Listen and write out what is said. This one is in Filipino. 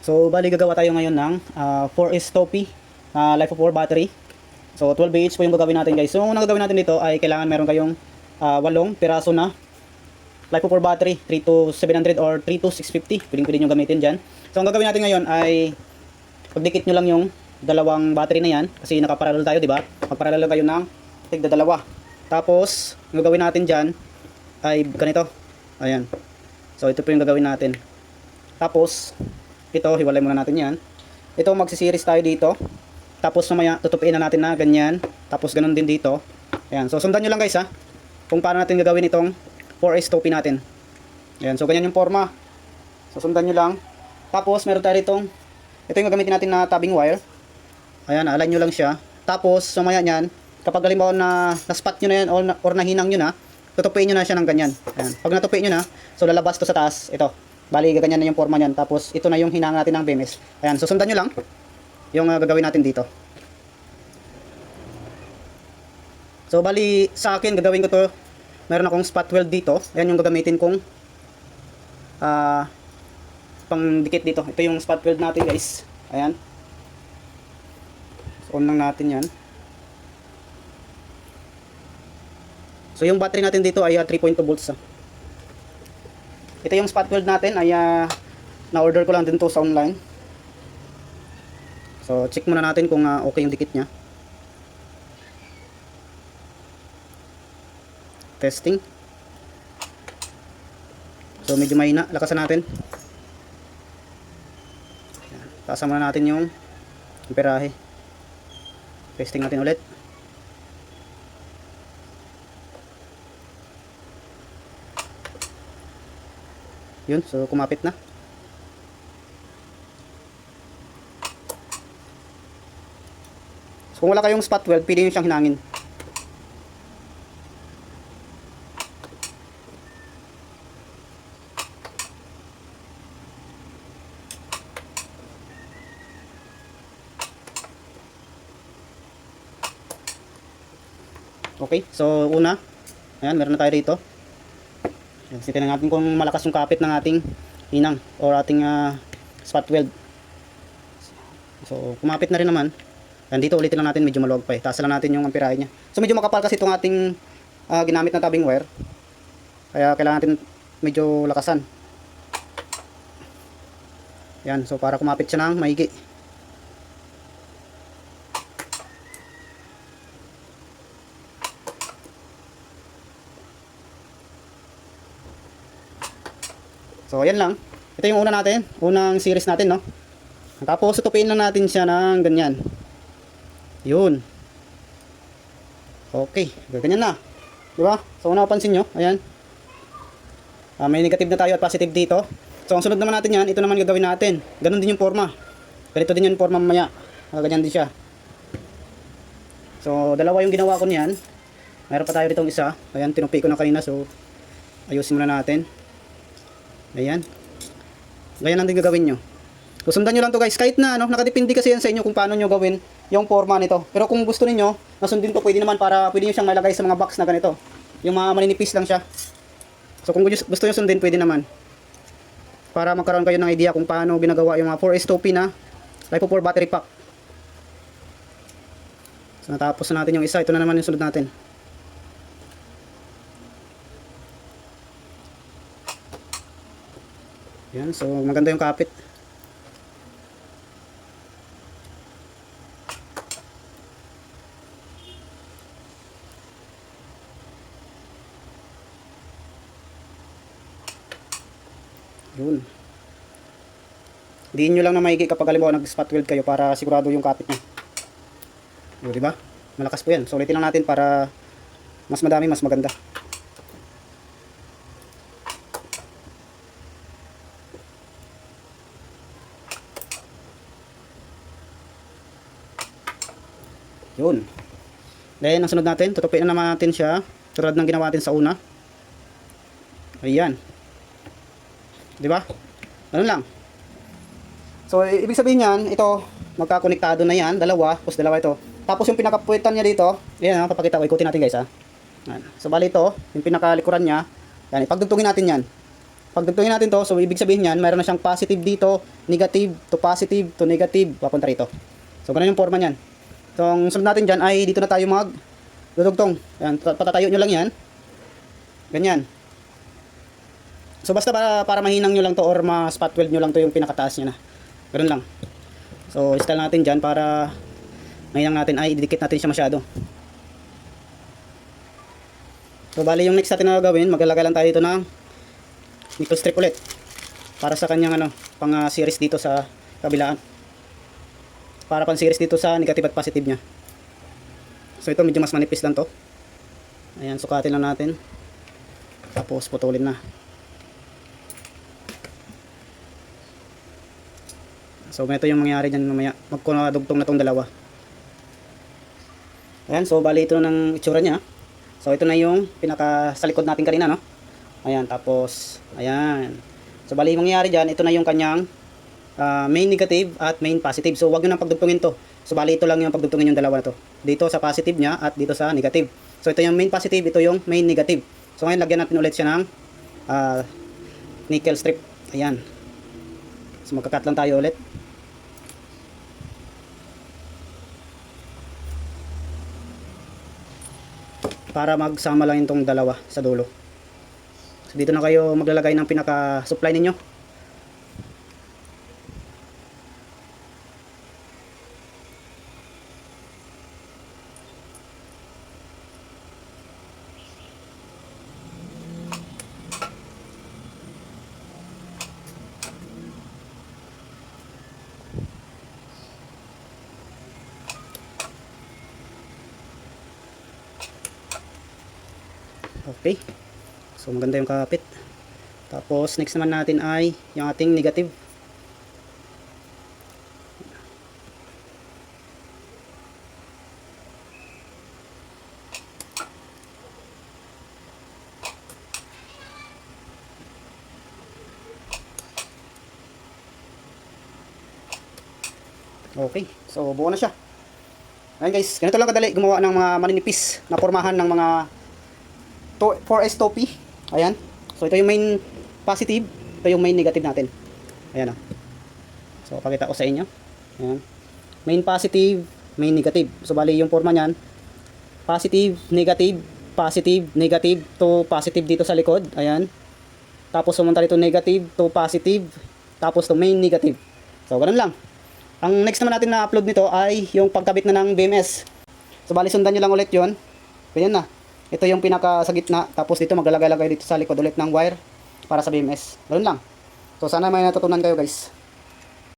So, bali gagawa tayo ngayon ng 4S Topi Life of 4 battery. So, 12 Ah po yung gagawin natin, guys. So, ang gagawin natin dito ay kailangan meron kayong 8 piraso na Life of 4 battery, 3 to 700 or 3 to 650. Pwedeng nyo gamitin dyan. So, ang gagawin natin ngayon ay pagdikit nyo lang yung dalawang battery na yan kasi nakaparallel tayo, di ba? Magparallel kayo ng tigda dalawa. Tapos, ang gagawin natin dyan ay ganito. Ayan. So, ito po yung gagawin natin. Tapos, ito, hiwalay muna natin yan. Ito, magsisiris tayo dito. Tapos, mamaya, tutupiin na natin na ganyan. Tapos, ganun din dito. Ayan. So, sundan nyo lang, guys, ha. Kung paano natin gagawin itong 4S Topi natin. Ayan. So, ganyan yung forma. So, sundan nyo lang. Tapos, meron tayo itong, ito yung gagamitin natin na tabbing wire. Ayan, align nyo lang siya. Tapos, mamaya nyan, kapag halimbawa na-spot nyo na yan or nahinang nyo na, tutupiin nyo na siya ng ganyan. Ayan. Pag natupiin nyo na, so lalabas to sa taas. Ito. Bali, ganyan na yung forma niyan. Tapos, ito na yung hinanga natin ng BMS. Ayan, susundan nyo lang yung gagawin natin dito. So, bali, sa akin, gagawin ko to. Meron akong spot weld dito. Ayan yung gagamitin kong pang dikit dito. Ito yung spot weld natin, guys. Ayan. So, on lang natin yan. So, yung battery natin dito ay 3.2 volts. Ito yung spot weld natin ay na-order ko lang din to sa online. So, check muna natin kung okay yung dikit niya. Testing. So, medyo mahina. Lakasan natin. Taasan muna natin yung amperahe. Testing natin ulit. Yun, so kumapit na. So kung wala kayong spot weld, pwede nyo siyang hinangin. Okay, so una, ayan, meron na tayo dito. Sitin natin kung malakas yung kapit ng ating hinang or ating spot weld. So, kumapit na rin naman. Yan, dito ulitin lang natin, medyo maluwag pa eh. Taas lang natin yung amperahe niya. So, medyo makapal kasi itong ating ginamit na tabbing wire. Kaya kailangan natin medyo lakasan. Yan, so para kumapit siya ng maigi. So, ayan lang. Ito yung una natin. Unang series natin, no? Tapos, tutupiin lang natin siya ng ganyan. Yun. Okay. Ganyan na. Diba? So, una mapansin nyo. Ayan. May negative na tayo at positive dito. So, ang sunod naman natin yan, ito naman gagawin natin. Ganon din yung forma. Ganito din yung forma mamaya. Ganyan din siya. So, dalawa yung ginawa ko niyan. Mayroon pa tayo ditong isa. Ayan, tinupi ko na kanina. So, ayusin muna natin. Ayan. Ganyan lang din gagawin nyo. So, sundan nyo lang to, guys. Kahit na, nakadepende kasi yan sa inyo kung paano nyo gawin yung forma nito. Pero kung gusto niyo nasundin to, pwede naman para pwede nyo siyang malagay sa mga box na ganito. Yung mga maninipis lang siya. So, kung gusto nyo sundin, pwede naman. Para magkaroon kayo ng idea kung paano ginagawa yung mga 4S Topi na Life of 4 battery pack. So, natapos na natin yung isa. Ito na naman yung sunod natin. Yan, so maganda yung kapit. Yun. Diin nyo lang na maigi kapag halimbawa nag-spot weld kayo para sigurado yung kapit niya. Yun, diba? Malakas po yan. So ulitin lang natin para mas madami, mas maganda. Yun. Then, ang sunod natin, tutupiin na naman natin siya. Tulad ng ginawa natin sa una. Ayan. Diba? Ganun lang. So, ibig sabihin yan, ito, magkakonektado na yan. Dalawa, tapos dalawa ito. Tapos yung pinakapuwitan niya dito, ayan, papakita ko. Ikutin natin, guys, ha. Ayan. So, bali ito, yung pinakalikuran niya. Yan, ipagdugtungin natin yan. pagdugtungin natin to, so ibig sabihin niyan, mayroon na siyang positive dito, negative to negative, papunta rito. So ganun yung forma niyan. So ang sunod natin dyan ay dito na tayo dudugtong. Ayan, patatayo nyo lang yan. Ganyan. So basta para mahinang nyo lang to or ma-spot weld nyo lang to yung pinakataas niya na. Ganun lang. So install natin dyan para mahinang natin ay didikit natin siya masyado. So bali yung next natin na gagawin, maglalagay lang tayo dito ng nickel strip ulit. Para sa kanyang pang series dito sa kabilaan. Para pang series dito sa negative at positive niya. So ito medyo mas manipis lang to. Ayan, sukatin lang natin. Tapos putulin na. So ganito yung mangyayari dyan mamaya. Magkunadugtong na tong dalawa. Ayan, so bali ito ng itsura niya. So ito na yung pinaka sa likod natin kanina, no? Ayan, tapos ayan. So bali yung mangyayari dyan, ito na yung kanyang main negative at main positive. So wag nyo nang pagdugtungin to. So bali ito lang yung pagdugtungin yung dalawa na to. Dito sa positive niya at dito sa negative. So ito yung main positive, ito yung main negative. So ngayon lagyan natin ulit siya ng nickel strip. Ayan. So magkakat lang tayo ulit. Para magsama lang itong dalawa sa dulo. So dito na kayo maglalagay ng pinaka supply ninyo. Okay. So maganda yung kapit. Tapos next naman natin ay yung ating negative. Okay. So buo na siya. Ayan guys, ganito lang kadali gumawa ng mga maninipis na pormahan ng mga 4S topi. Ayan. So ito yung main positive, ito yung main negative natin. Ayan. So pakita ko sa inyo. Ayan. Main positive, main negative. So bali yung forma niyan, positive, negative to positive dito sa likod. Ayan. Tapos sumunta dito negative to positive, tapos to main negative. So ganun lang. Ang next naman natin na upload nito ay yung pagkabit na ng BMS. So bali sundan nyo lang ulit yun. Ganyan na. Ito yung pinaka sa gitna. Tapos dito maglalagay dito sa likod ulit ng wire para sa BMS. Ganun lang. So sana may natutunan kayo guys.